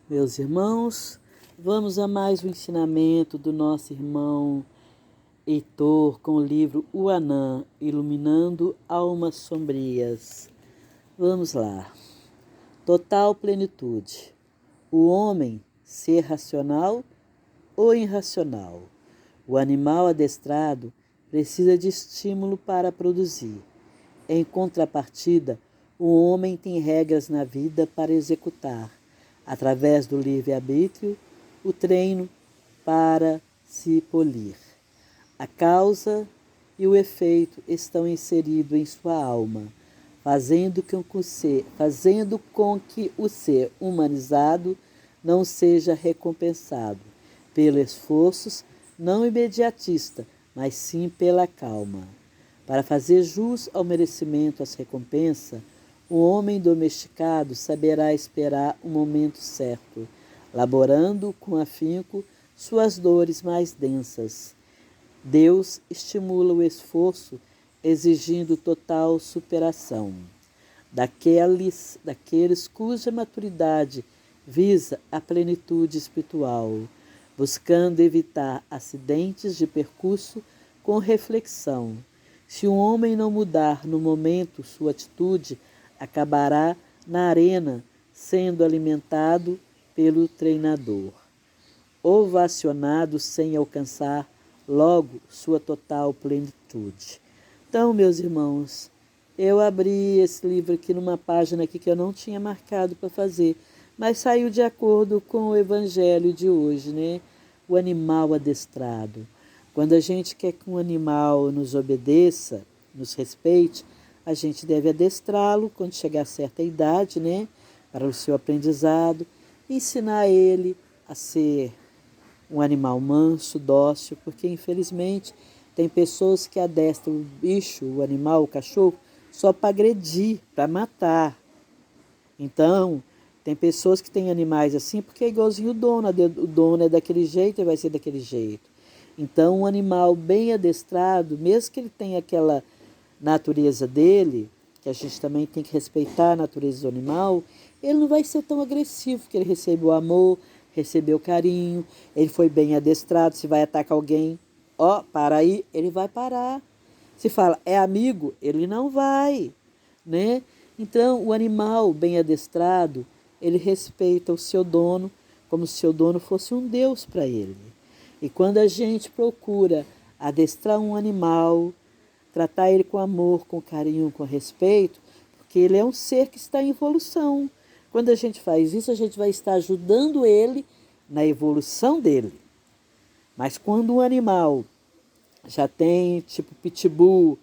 Meus irmãos, vamos a mais um ensinamento do nosso irmão Heitor com o livro O Anã, Iluminando Almas Sombrias. Vamos lá. Total plenitude. O homem, ser racional ou irracional. O animal adestrado precisa de estímulo para produzir. Em contrapartida, o homem tem regras na vida para executar, através do livre-arbítrio, o treino para se polir. A causa e o efeito estão inseridos em sua alma, fazendo com que o ser humanizado não seja recompensado pelos esforços não imediatista, mas sim pela calma. Para fazer jus ao merecimento às recompensas, o homem domesticado saberá esperar o momento certo, laborando com afinco suas dores mais densas. Deus estimula o esforço, exigindo total superação. Daqueles cuja maturidade visa a plenitude espiritual, buscando evitar acidentes de percurso com reflexão. Se um homem não mudar no momento sua atitude, acabará na arena sendo alimentado pelo treinador, ovacionado sem alcançar logo sua total plenitude. Então, meus irmãos, eu abri esse livro aqui numa página aqui que eu não tinha marcado para fazer, mas saiu de acordo com o evangelho de hoje, né? O animal adestrado. Quando a gente quer que um animal nos obedeça, nos respeite, a gente deve adestrá-lo quando chegar a certa idade, né? Para o seu aprendizado, ensinar ele a ser um animal manso, dócil, porque infelizmente tem pessoas que adestram o bicho, o animal, o cachorro, só para agredir, para matar. Então, tem pessoas que têm animais assim porque é igualzinho o dono é daquele jeito e vai ser daquele jeito. Então, um animal bem adestrado, mesmo que ele tenha aquela natureza dele, que a gente também tem que respeitar a natureza do animal, ele não vai ser tão agressivo, porque ele recebeu amor, recebeu carinho, ele foi bem adestrado. Se vai atacar alguém, para aí, ele vai parar. Se fala, é amigo, ele não vai, né? Então, o animal bem adestrado, ele respeita o seu dono como se o seu dono fosse um Deus para ele. E quando a gente procura adestrar um animal, tratar ele com amor, com carinho, com respeito, porque ele é um ser que está em evolução. Quando a gente faz isso, a gente vai estar ajudando ele na evolução dele. Mas quando um animal já tem, tipo pitbull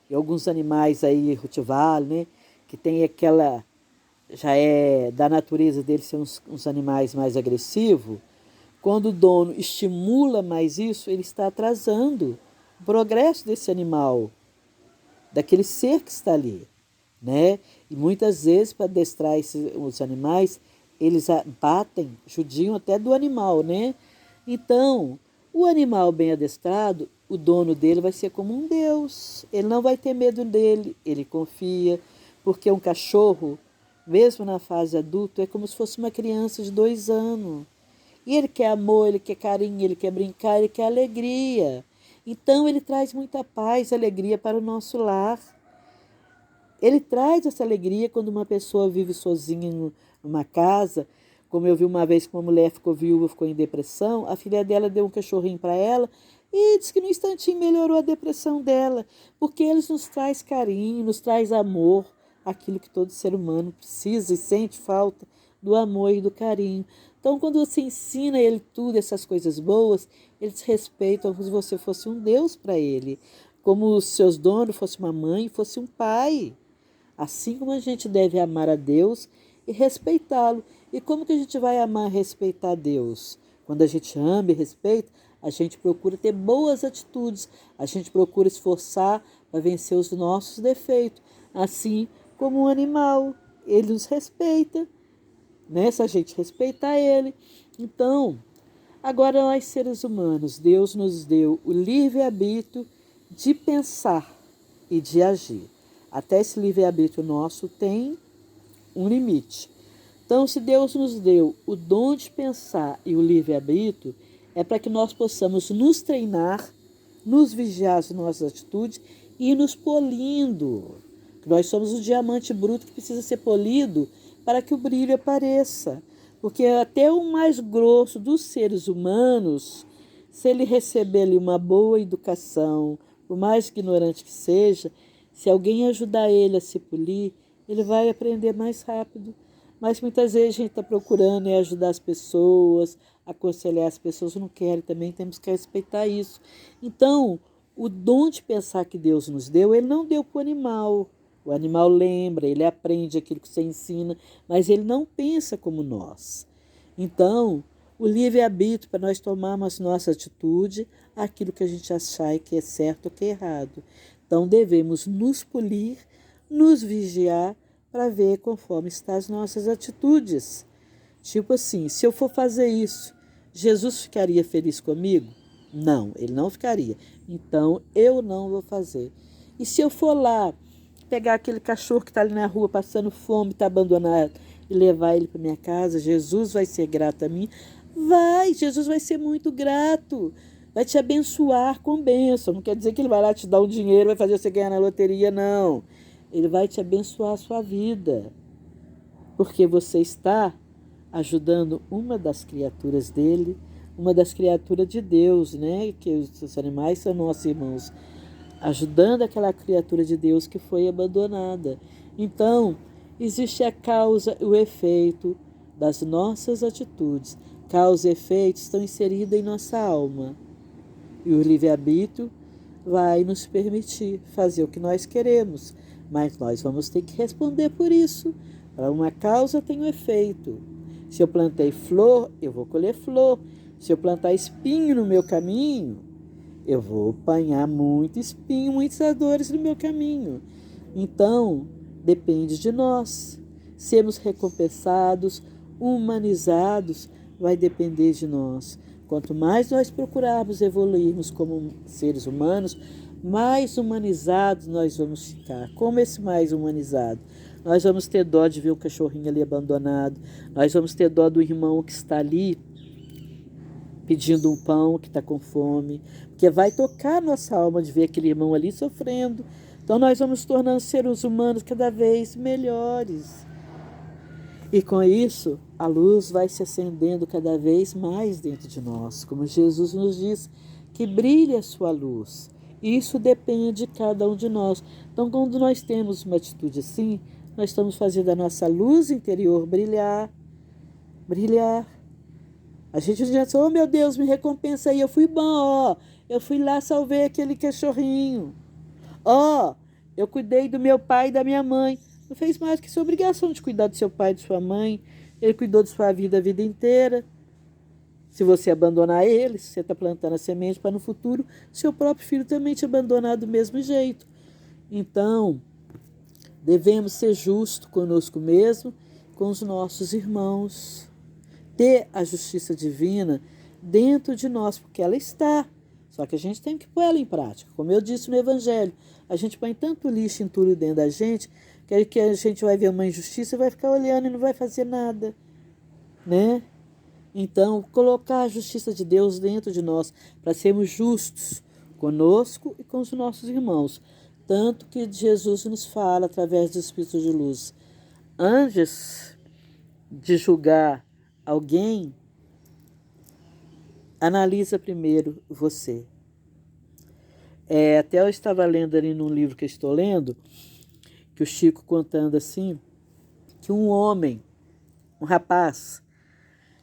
e alguns animais aí, Rottweiler, né, que tem aquela, já é da natureza dele ser uns animais mais agressivos, quando o dono estimula mais isso, ele está atrasando o progresso desse animal, daquele ser que está ali, né? E muitas vezes, para adestrar os animais, eles batem, judiam até do animal, né? Então, o animal bem adestrado, o dono dele vai ser como um Deus. Ele não vai ter medo dele, ele confia, porque um cachorro, mesmo na fase adulta, é como se fosse uma criança de 2 anos. E ele quer amor, ele quer carinho, ele quer brincar, ele quer alegria. Então, ele traz muita paz, alegria para o nosso lar. Ele traz essa alegria quando uma pessoa vive sozinha numa casa. Como eu vi uma vez que uma mulher ficou viúva, ficou em depressão, a filha dela deu um cachorrinho para ela e disse que no instantinho melhorou a depressão dela, porque eles nos traz carinho, nos traz amor, aquilo que todo ser humano precisa e sente falta do amor e do carinho. Então, quando você ensina ele tudo, essas coisas boas, eles respeitam como se você fosse um Deus para ele, como os seus donos fosse uma mãe, fosse um pai. Assim como a gente deve amar a Deus e respeitá-lo. E como que a gente vai amar e respeitar Deus? Quando a gente ama e respeita, a gente procura ter boas atitudes, a gente procura esforçar para vencer os nossos defeitos. Assim como um animal, ele nos respeita, né? Se a gente respeitar ele. Então, agora nós seres humanos, Deus nos deu o livre-arbítrio de pensar e de agir. Até esse livre-arbítrio nosso tem um limite. Então, se Deus nos deu o dom de pensar e o livre-arbítrio, é para que nós possamos nos treinar, nos vigiar as nossas atitudes e ir nos polindo. Nós somos o diamante bruto que precisa ser polido para que o brilho apareça. Porque até o mais grosso dos seres humanos, se ele receber ali uma boa educação, por mais ignorante que seja, se alguém ajudar ele a se polir, ele vai aprender mais rápido. Mas muitas vezes a gente está procurando ajudar as pessoas, aconselhar as pessoas, não querem também, temos que respeitar isso. Então, o dom de pensar que Deus nos deu, ele não deu para o animal. O animal lembra, ele aprende aquilo que você ensina, mas ele não pensa como nós. Então, o livre-arbítrio para nós tomarmos nossa atitude, aquilo que a gente achar que é certo ou que é errado. Então, devemos nos polir, nos vigiar, para ver conforme estão as nossas atitudes. Tipo assim, se eu for fazer isso, Jesus ficaria feliz comigo? Não, ele não ficaria. Então, eu não vou fazer. E se eu for lá, pegar aquele cachorro que está ali na rua passando fome, está abandonado, e levar ele para minha casa, Jesus vai ser grato a mim? Vai, Jesus vai ser muito grato. Vai te abençoar com bênção. Não quer dizer que ele vai lá te dar um dinheiro, vai fazer você ganhar na loteria, não. Ele vai te abençoar a sua vida, porque você está ajudando uma das criaturas dele, uma das criaturas de Deus, né? Que os animais são nossos irmãos, ajudando aquela criatura de Deus que foi abandonada. Então, existe a causa e o efeito das nossas atitudes. Causa e efeito estão inseridos em nossa alma. E o livre-arbítrio vai nos permitir fazer o que nós queremos. Mas nós vamos ter que responder por isso. Para uma causa tem um efeito. Se eu plantei flor, eu vou colher flor. Se eu plantar espinho no meu caminho, eu vou apanhar muito espinho, muitas dores no meu caminho. Então, depende de nós. Sermos recompensados, humanizados, vai depender de nós. Quanto mais nós procurarmos evoluirmos como seres humanos, mais humanizados nós vamos ficar. Como esse mais humanizado? Nós vamos ter dó de ver o cachorrinho ali abandonado. Nós vamos ter dó do irmão que está ali pedindo um pão, que está com fome. Porque vai tocar nossa alma de ver aquele irmão ali sofrendo. Então nós vamos tornando seres humanos cada vez melhores. E com isso, a luz vai se acendendo cada vez mais dentro de nós. Como Jesus nos diz, que brilhe a sua luz. Isso depende de cada um de nós. Então, quando nós temos uma atitude assim, nós estamos fazendo a nossa luz interior brilhar. Brilhar. A gente já diz, oh meu Deus, me recompensa aí. Eu fui bom, ó. Eu fui lá, salvei aquele cachorrinho. Ó, eu cuidei do meu pai e da minha mãe. Não fez mais que sua obrigação de cuidar do seu pai e de sua mãe. Ele cuidou de sua vida a vida inteira. Se você abandonar ele, você está plantando a semente para no futuro, seu próprio filho também te abandonar do mesmo jeito. Então, devemos ser justos conosco mesmo, com os nossos irmãos. Ter a justiça divina dentro de nós, porque ela está. Só que a gente tem que pôr ela em prática. Como eu disse no Evangelho, a gente põe tanto lixo e entulho dentro da gente, que a gente vai ver uma injustiça e vai ficar olhando e não vai fazer nada, né? Então, colocar a justiça de Deus dentro de nós, para sermos justos conosco e com os nossos irmãos. Tanto que Jesus nos fala através do Espírito de luz. Antes de julgar alguém, analisa primeiro você. Até eu estava lendo ali num livro que eu estou lendo, que o Chico contando assim, que um homem, um rapaz,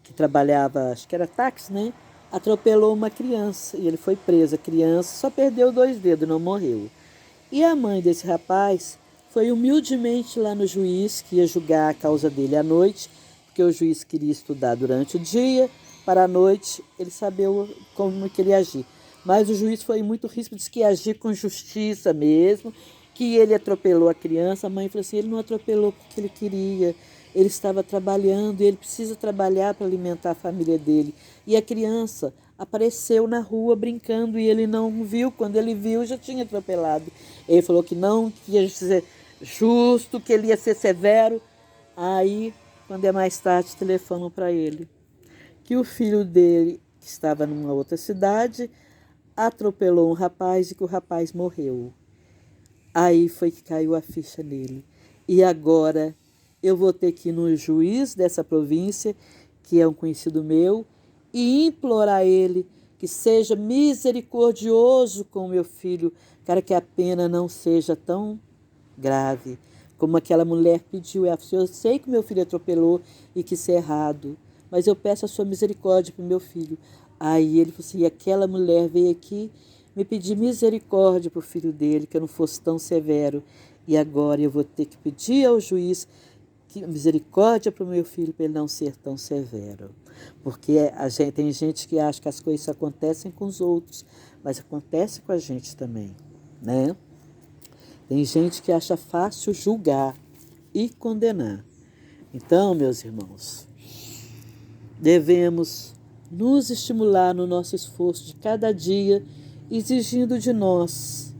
que trabalhava, acho que era táxi, né? Atropelou uma criança e ele foi preso. A criança só perdeu 2 dedos, não morreu. E a mãe desse rapaz foi humildemente lá no juiz, que ia julgar a causa dele à noite, porque o juiz queria estudar durante o dia, para a noite ele saber como que ele ia agir. Mas o juiz foi muito ríspido, disse que ia agir com justiça mesmo, que ele atropelou a criança. A mãe falou assim, ele não atropelou porque ele queria, ele estava trabalhando e ele precisa trabalhar para alimentar a família dele. E a criança apareceu na rua brincando e ele não viu. Quando ele viu, já tinha atropelado. Ele falou que não, que ia ser justo, que ele ia ser severo. Aí, quando é mais tarde, telefonam para ele que o filho dele, que estava numa outra cidade, atropelou um rapaz e que o rapaz morreu. Aí foi que caiu a ficha nele. E agora eu vou ter que ir no juiz dessa província, que é um conhecido meu, e implorar ele que seja misericordioso com o meu filho, para que a pena não seja tão grave. Como aquela mulher pediu, ela disse, eu sei que meu filho atropelou e que isso é errado, mas eu peço a sua misericórdia para o meu filho. Aí ele falou assim, e aquela mulher veio aqui me pedir misericórdia para o filho dele, que eu não fosse tão severo. E agora eu vou ter que pedir ao juiz que misericórdia para o meu filho, para ele não ser tão severo. Porque tem gente que acha que as coisas acontecem com os outros, mas acontece com a gente também, né? Tem gente que acha fácil julgar e condenar. Então, meus irmãos, devemos nos estimular no nosso esforço de cada dia, exigindo de nós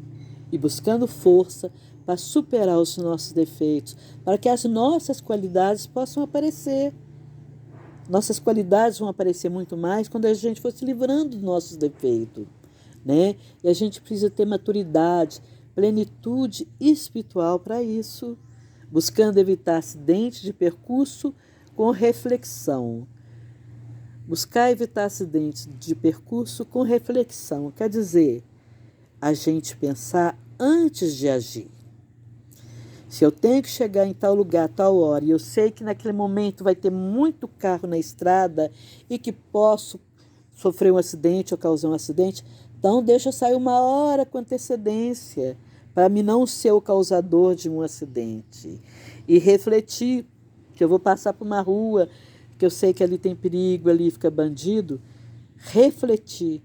e buscando força para superar os nossos defeitos, para que as nossas qualidades possam aparecer. Nossas qualidades vão aparecer muito mais quando a gente for se livrando dos nossos defeitos, né? E a gente precisa ter maturidade, plenitude espiritual para isso, buscando evitar acidentes de percurso com reflexão. Buscar evitar acidentes de percurso com reflexão, quer dizer, a gente pensar antes de agir. Se eu tenho que chegar em tal lugar, tal hora, e eu sei que naquele momento vai ter muito carro na estrada e que posso sofrer um acidente ou causar um acidente, então deixa eu sair uma hora com antecedência para mim não ser o causador de um acidente. E refletir que eu vou passar por uma rua, que eu sei que ali tem perigo, ali fica bandido. Refletir.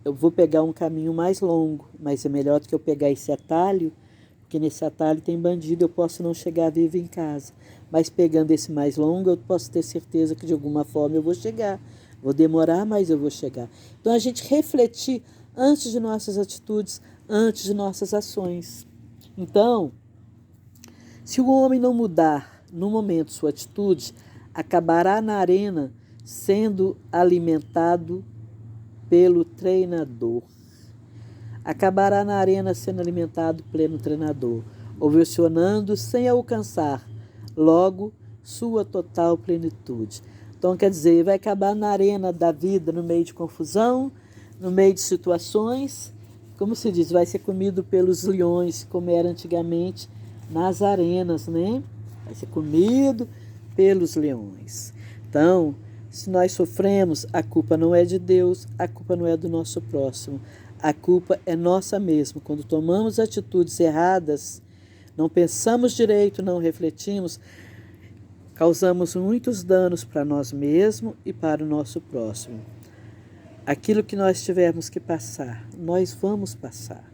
Eu vou pegar um caminho mais longo, mas é melhor do que eu pegar esse atalho, porque nesse atalho tem bandido, eu posso não chegar vivo em casa. Mas pegando esse mais longo, eu posso ter certeza que de alguma forma eu vou chegar. Vou demorar, mas eu vou chegar. Então a gente refletir antes de nossas atitudes, antes de nossas ações. Então, se o homem não mudar no momento sua atitude, acabará na arena sendo alimentado pelo treinador. Acabará na arena sendo alimentado pelo treinador, ovacionando sem alcançar logo sua total plenitude. Então, quer dizer, vai acabar na arena da vida, no meio de confusão, no meio de situações, como se diz, vai ser comido pelos leões, como era antigamente nas arenas, né? Vai ser comido pelos leões. Então, se nós sofremos, a culpa não é de Deus, a culpa não é do nosso próximo. A culpa é nossa mesmo. Quando tomamos atitudes erradas, não pensamos direito, não refletimos, causamos muitos danos para nós mesmos e para o nosso próximo. Aquilo que nós tivermos que passar, nós vamos passar.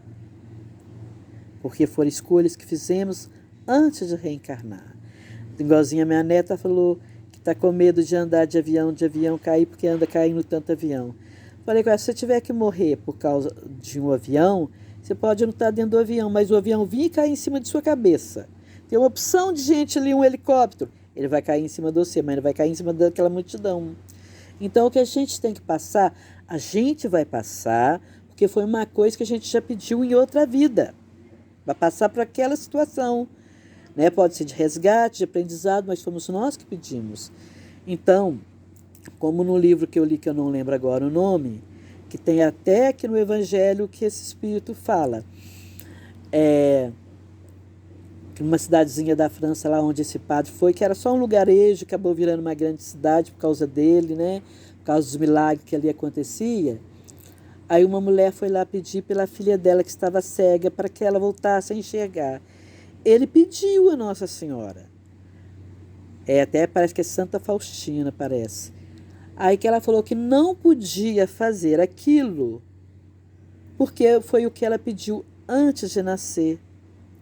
Porque foram escolhas que fizemos antes de reencarnar. Igualzinho a minha neta falou que está com medo de andar de avião cair, porque anda caindo tanto avião. Falei com ela, se você tiver que morrer por causa de um avião, você pode não estar dentro do avião, mas o avião vir e cair em cima de sua cabeça. Tem uma opção de gente ali, um helicóptero. Ele vai cair em cima de você, mas ele vai cair em cima daquela multidão. Então, o que a gente tem que passar, a gente vai passar, porque foi uma coisa que a gente já pediu em outra vida. Vai passar para aquela situação. Né? Pode ser de resgate, de aprendizado, mas fomos nós que pedimos. Então, como no livro que eu li, que eu não lembro agora o nome, que tem até aqui no Evangelho que esse Espírito fala, que numa cidadezinha da França, lá onde esse padre foi, que era só um lugarejo, acabou virando uma grande cidade por causa dele, né? Por causa dos milagres que ali acontecia. Aí uma mulher foi lá pedir pela filha dela, que estava cega, para que ela voltasse a enxergar. Ele pediu a Nossa Senhora. Até parece que é Santa Faustina, parece. Aí que ela falou que não podia fazer aquilo, porque foi o que ela pediu antes de nascer.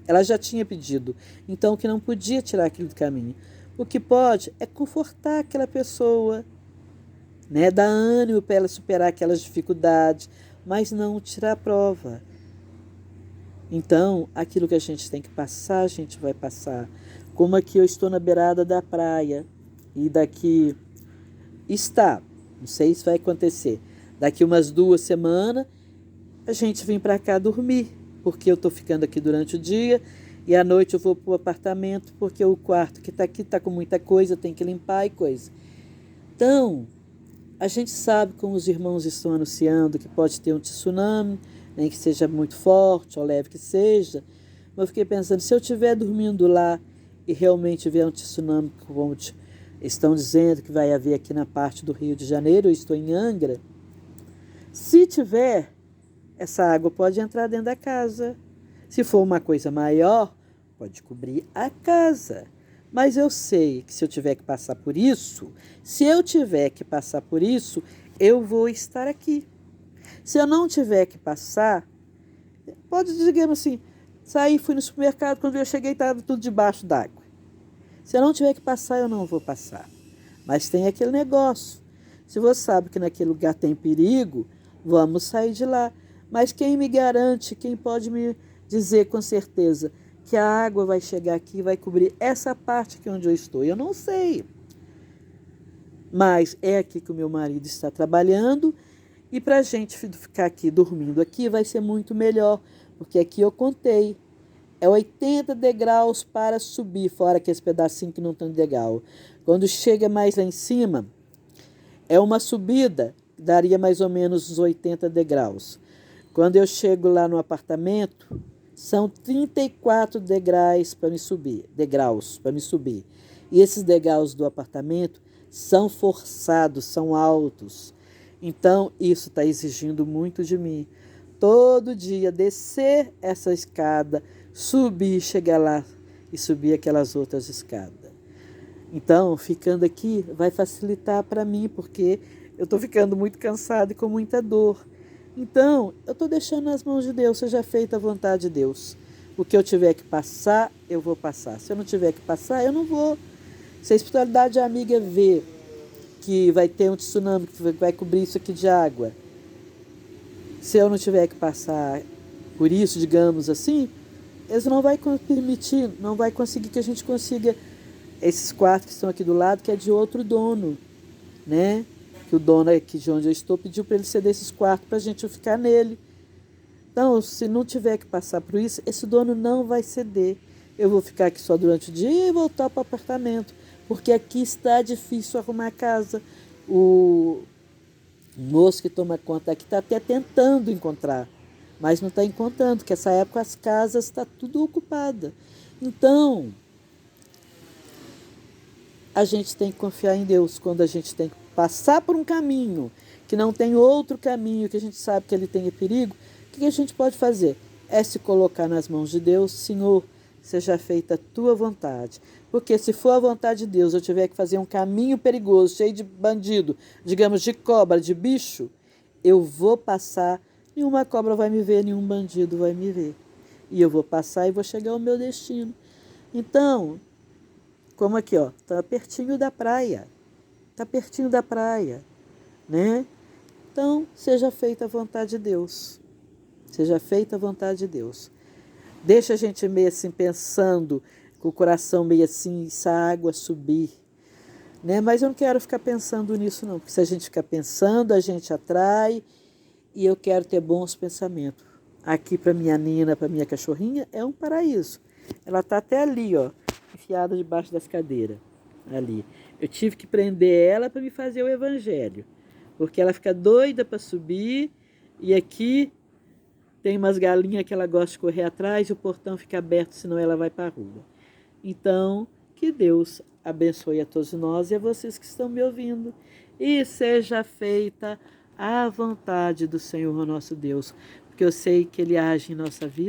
Ela já tinha pedido, então que não podia tirar aquilo do caminho. O que pode é confortar aquela pessoa, né? Dar ânimo para ela superar aquelas dificuldades, mas não tirar a prova. Então, aquilo que a gente tem que passar, a gente vai passar. Como aqui eu estou na beirada da praia, e daqui não sei se vai acontecer, daqui umas 2 semanas a gente vem para cá dormir, porque eu estou ficando aqui durante o dia e à noite eu vou para o apartamento, porque o quarto que está aqui está com muita coisa, tem que limpar e coisa. Então, a gente sabe como os irmãos estão anunciando que pode ter um tsunami, nem que seja muito forte ou leve que seja. Mas eu fiquei pensando, se eu estiver dormindo lá e realmente vier um tsunami, como estão dizendo que vai haver aqui na parte do Rio de Janeiro, eu estou em Angra, se tiver, essa água pode entrar dentro da casa. Se for uma coisa maior, pode cobrir a casa. Mas eu sei que se eu tiver que passar por isso, eu vou estar aqui. Se eu não tiver que passar, pode, digamos assim, sair, fui no supermercado, quando eu cheguei estava tudo debaixo d'água. Se eu não tiver que passar, eu não vou passar. Mas tem aquele negócio. Se você sabe que naquele lugar tem perigo, vamos sair de lá. Mas quem me garante, quem pode me dizer com certeza que a água vai chegar aqui e vai cobrir essa parte aqui onde eu estou? Eu não sei. Mas é aqui que o meu marido está trabalhando e para a gente ficar aqui dormindo aqui vai ser muito melhor, porque aqui eu contei. É 80 degraus para subir, fora aqueles pedacinhos que não estão de degrau. Quando chega mais lá em cima, é uma subida, daria mais ou menos uns 80 degraus. Quando eu chego lá no apartamento, são 34 degraus para me subir. E esses degraus do apartamento são forçados, são altos. Então, isso está exigindo muito de mim. Todo dia descer essa escada, subir, chegar lá e subir aquelas outras escadas. Então, ficando aqui vai facilitar para mim, porque eu estou ficando muito cansado e com muita dor. Então, eu estou deixando nas mãos de Deus, seja feita a vontade de Deus. O que eu tiver que passar, eu vou passar. Se eu não tiver que passar, eu não vou. Se a espiritualidade amiga vê que vai ter um tsunami, que vai cobrir isso aqui de água, se eu não tiver que passar por isso, digamos assim, eles não vão permitir, não vai conseguir que a gente consiga esses quartos que estão aqui do lado, que é de outro dono, né? Que o dono aqui de onde eu estou pediu para ele ceder esses quartos para a gente ficar nele. Então, se não tiver que passar por isso, esse dono não vai ceder. Eu vou ficar aqui só durante o dia e voltar para o apartamento, porque aqui está difícil arrumar a casa. O moço que toma conta aqui está até tentando encontrar, mas não está encontrando, porque essa época as casas estão tudo ocupadas. Então, a gente tem que confiar em Deus quando a gente tem que passar por um caminho, que não tem outro caminho, que a gente sabe que ele tem perigo. O que a gente pode fazer? É se colocar nas mãos de Deus. Senhor, seja feita a tua vontade. Porque se for a vontade de Deus, eu tiver que fazer um caminho perigoso, cheio de bandido, digamos de cobra, de bicho, eu vou passar, nenhuma cobra vai me ver, nenhum bandido vai me ver. E eu vou passar e vou chegar ao meu destino. Então, como aqui, ó, tá pertinho da praia. Tá pertinho da praia, né? Então, seja feita a vontade de Deus. Seja feita a vontade de Deus. Deixa a gente meio assim pensando, com o coração meio assim, essa água subir, né? Mas eu não quero ficar pensando nisso não, porque se a gente ficar pensando, a gente atrai, e eu quero ter bons pensamentos. Aqui para minha Nina, para minha cachorrinha, é um paraíso. Ela tá até ali, ó, enfiada debaixo das cadeiras, ali. Eu tive que prender ela para me fazer o evangelho, porque ela fica doida para subir, e aqui tem umas galinhas que ela gosta de correr atrás e o portão fica aberto, senão ela vai para a rua. Então, que Deus abençoe a todos nós e a vocês que estão me ouvindo. E seja feita a vontade do Senhor nosso Deus, porque eu sei que Ele age em nossa vida.